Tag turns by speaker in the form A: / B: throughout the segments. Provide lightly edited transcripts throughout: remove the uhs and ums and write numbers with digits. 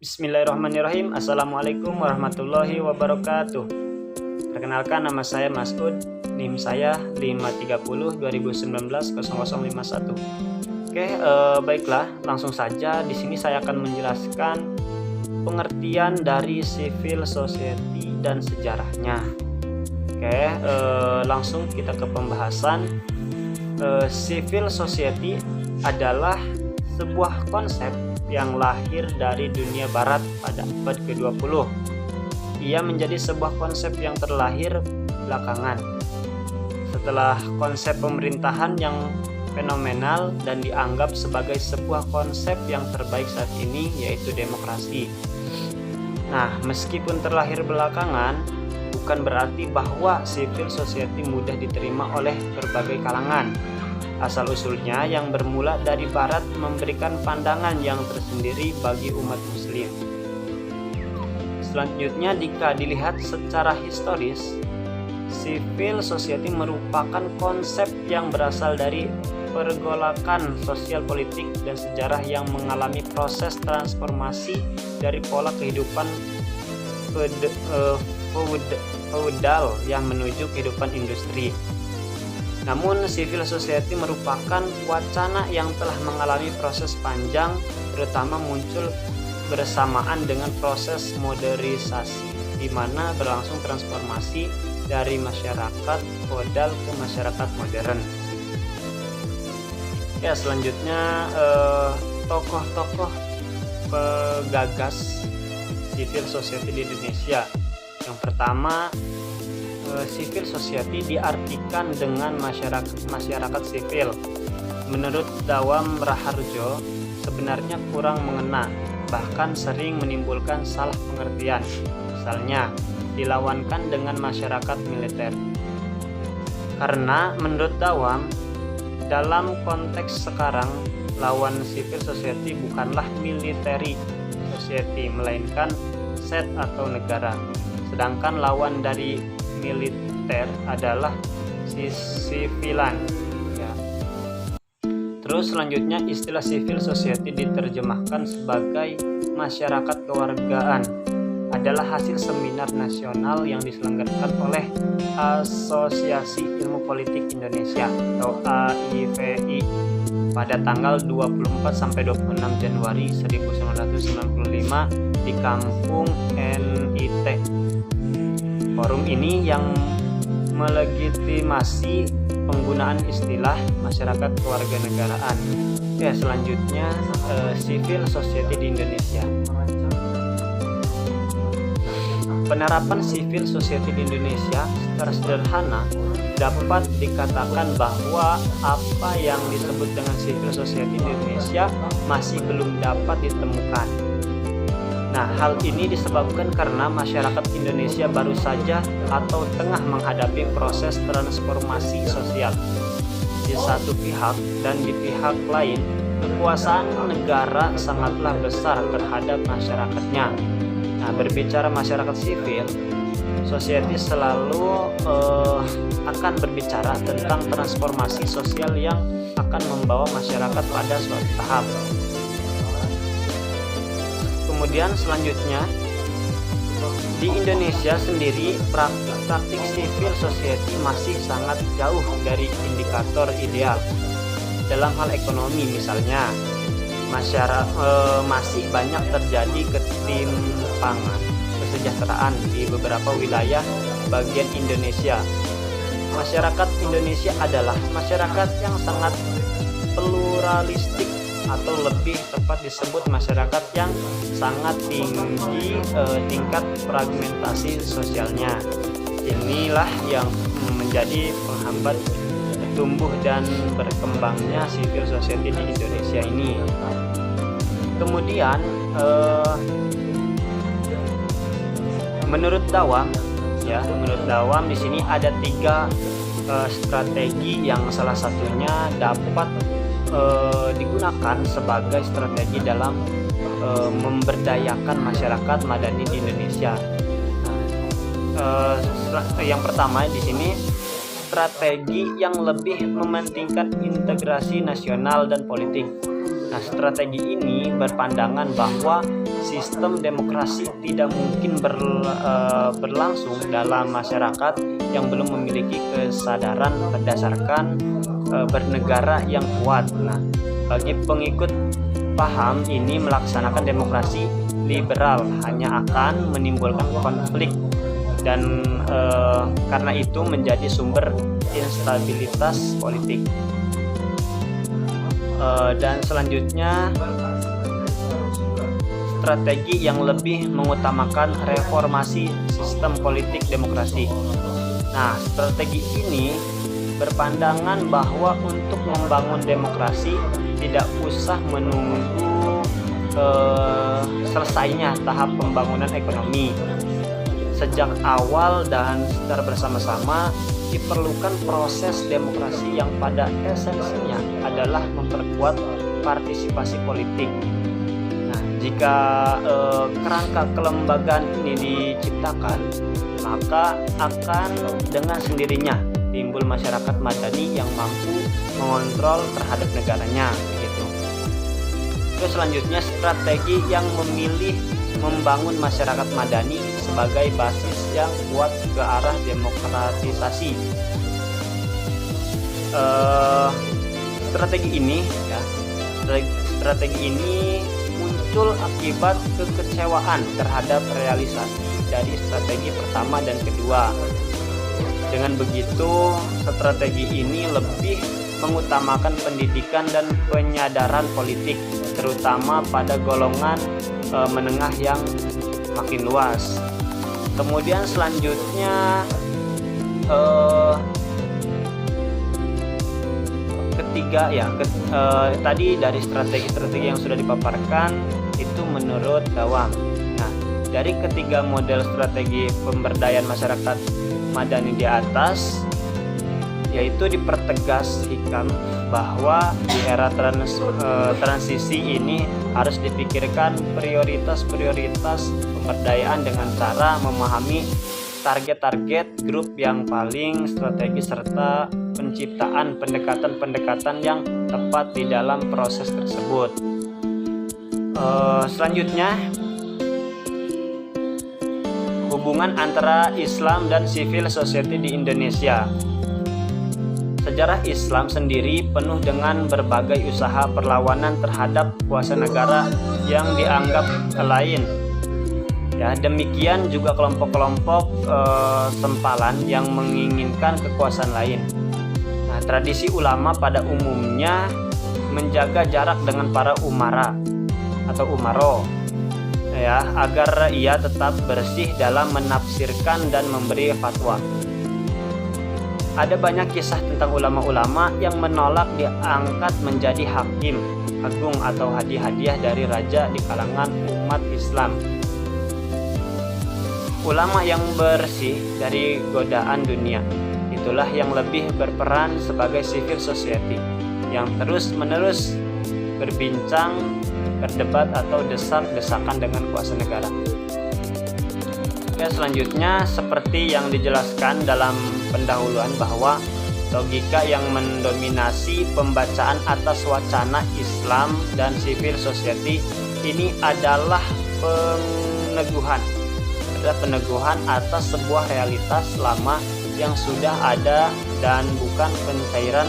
A: Bismillahirrahmanirrahim. Assalamualaikum warahmatullahi wabarakatuh. Perkenalkan, nama saya Masud, NIM saya 530 2019 0051. Baiklah, langsung saja di sini saya akan menjelaskan pengertian dari civil society dan sejarahnya. Langsung kita ke pembahasan. Civil society adalah sebuah konsep yang lahir dari dunia barat pada abad ke-20. Ia menjadi sebuah konsep yang terlahir belakangan setelah konsep pemerintahan yang fenomenal dan dianggap sebagai sebuah konsep yang terbaik saat ini, yaitu demokrasi. Nah, meskipun terlahir belakangan, bukan berarti bahwa civil society mudah diterima oleh berbagai kalangan. Asal-usulnya yang bermula dari barat memberikan pandangan yang tersendiri bagi umat muslim. Selanjutnya, jika dilihat secara historis, civil society merupakan konsep yang berasal dari pergolakan sosial politik dan sejarah yang mengalami proses transformasi dari pola kehidupan feudal yang menuju kehidupan industri. Namun, civil society merupakan wacana yang telah mengalami proses panjang, terutama muncul bersamaan dengan proses modernisasi, di mana berlangsung transformasi dari masyarakat feodal ke masyarakat modern. Selanjutnya tokoh-tokoh penggagas civil society di Indonesia. Yang pertama, civil society diartikan dengan masyarakat sipil. Menurut Dawam Raharjo, sebenarnya kurang mengena, bahkan sering menimbulkan salah pengertian. Misalnya, dilawankan dengan masyarakat militer. Karena menurut Dawam, dalam konteks sekarang, lawan civil society bukanlah military society, melainkan state atau negara. Sedangkan lawan dari militer adalah sivilan. Terus selanjutnya, istilah civil society diterjemahkan sebagai masyarakat kewargaan adalah hasil seminar nasional yang diselenggarakan oleh Asosiasi Ilmu Politik Indonesia atau AIPI pada tanggal 24 sampai 26 Januari 1995 di Kampung NIT. Forum ini yang melegitimasi penggunaan istilah masyarakat kewarganegaraan. Selanjutnya, civil society di Indonesia. Penerapan civil society di Indonesia secara sederhana dapat dikatakan bahwa apa yang disebut dengan civil society di Indonesia masih belum dapat ditemukan. Nah, hal ini disebabkan karena masyarakat Indonesia baru saja atau tengah menghadapi proses transformasi sosial. Di satu pihak dan di pihak lain, kekuasaan negara sangatlah besar terhadap masyarakatnya. Nah, berbicara masyarakat sipil, society selalu akan berbicara tentang transformasi sosial yang akan membawa masyarakat pada suatu tahap. Kemudian selanjutnya, di Indonesia sendiri praktik civil society masih sangat jauh dari indikator ideal. Dalam hal ekonomi misalnya, masih banyak terjadi ketimpangan kesejahteraan di beberapa wilayah bagian Indonesia. Masyarakat Indonesia adalah masyarakat yang sangat pluralistik, atau lebih tepat disebut masyarakat yang sangat tinggi tingkat fragmentasi sosialnya. Inilah yang menjadi penghambat tumbuh dan berkembangnya civil society di Indonesia ini. Kemudian menurut Dawam di sini ada 3 strategi yang salah satunya dapat digunakan sebagai strategi dalam memberdayakan masyarakat madani di Indonesia. Yang pertama di sini, strategi yang lebih mementingkan integrasi nasional dan politik. Nah, strategi ini berpandangan bahwa sistem demokrasi tidak mungkin berlangsung dalam masyarakat yang belum memiliki kesadaran berdasarkan bernegara yang kuat. Nah, bagi pengikut paham ini, melaksanakan demokrasi liberal hanya akan menimbulkan konflik dan karena itu menjadi sumber instabilitas politik. Dan selanjutnya, strategi yang lebih mengutamakan reformasi sistem politik demokrasi. Nah, strategi ini berpandangan bahwa untuk membangun demokrasi tidak usah menunggu selesainya tahap pembangunan ekonomi. Sejak awal dan secara bersama-sama diperlukan proses demokrasi yang pada esensinya adalah memperkuat partisipasi politik. Nah, jika kerangka kelembagaan ini diciptakan, maka akan dengan sendirinya timbul masyarakat madani yang mampu mengontrol terhadap negaranya, gitu. Terus selanjutnya, strategi yang memilih membangun masyarakat madani sebagai basis yang kuat ke arah demokratisasi. Strategi ini muncul akibat kekecewaan terhadap realisasi dari strategi pertama dan kedua. Dengan begitu, strategi ini lebih mengutamakan pendidikan dan penyadaran politik, terutama pada golongan menengah yang makin luas. Kemudian selanjutnya, ketiga tadi dari strategi-strategi yang sudah dipaparkan itu menurut Dawang. Nah, dari ketiga model strategi pemberdayaan masyarakat madani di atas, yaitu dipertegas hikam bahwa di era transisi ini harus dipikirkan prioritas-prioritas pemberdayaan dengan cara memahami target-target grup yang paling strategis serta penciptaan pendekatan-pendekatan yang tepat di dalam proses tersebut. Selanjutnya, hubungan antara Islam dan civil society di Indonesia. Sejarah Islam sendiri penuh dengan berbagai usaha perlawanan terhadap kuasa negara yang dianggap lain. Ya, demikian juga kelompok-kelompok sempalan yang menginginkan kekuasaan lain. Nah, tradisi ulama pada umumnya menjaga jarak dengan para umara atau umaro, ya, agar ia tetap bersih dalam menafsirkan dan memberi fatwa. Ada banyak kisah tentang ulama-ulama yang menolak diangkat menjadi hakim agung atau hadiah-hadiah dari raja di kalangan umat Islam. Ulama yang bersih dari godaan dunia, itulah yang lebih berperan sebagai civil society yang terus-menerus berbincang, berdebat atau desak-desakan dengan kuasa negara. Selanjutnya, seperti yang dijelaskan dalam pendahuluan bahwa logika yang mendominasi pembacaan atas wacana Islam dan civil society ini adalah peneguhan atas sebuah realitas lama yang sudah ada dan bukan pencairan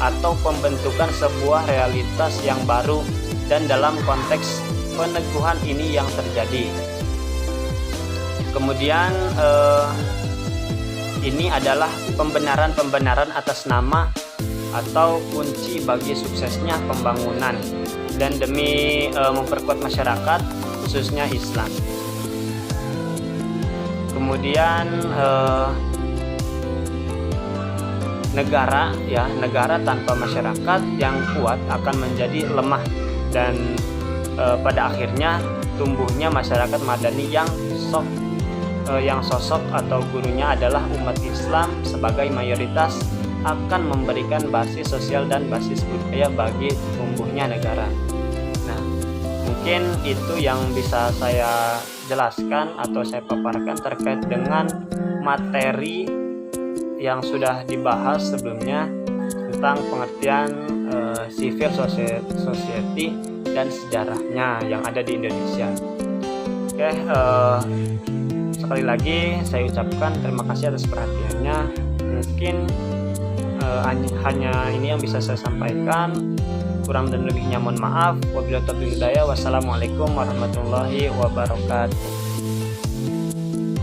A: atau pembentukan sebuah realitas yang baru, dan dalam konteks peneguhan ini yang terjadi. Kemudian ini adalah pembenaran atas nama atau kunci bagi suksesnya pembangunan dan demi memperkuat masyarakat khususnya Islam. Kemudian negara tanpa masyarakat yang kuat akan menjadi lemah dan pada akhirnya tumbuhnya masyarakat madani yang sosok atau gurunya adalah umat Islam sebagai mayoritas akan memberikan basis sosial dan basis budaya bagi tumbuhnya negara. Nah, mungkin itu yang bisa saya jelaskan atau saya paparkan terkait dengan materi yang sudah dibahas sebelumnya tentang pengertian civil society dan sejarahnya yang ada di Indonesia. Oke, sekali lagi saya ucapkan terima kasih atas perhatiannya. Mungkin hanya ini yang bisa saya sampaikan. Kurang dan lebihnya mohon maaf. Wabillahi taufiq hidayah. Wassalamualaikum warahmatullahi wabarakatuh.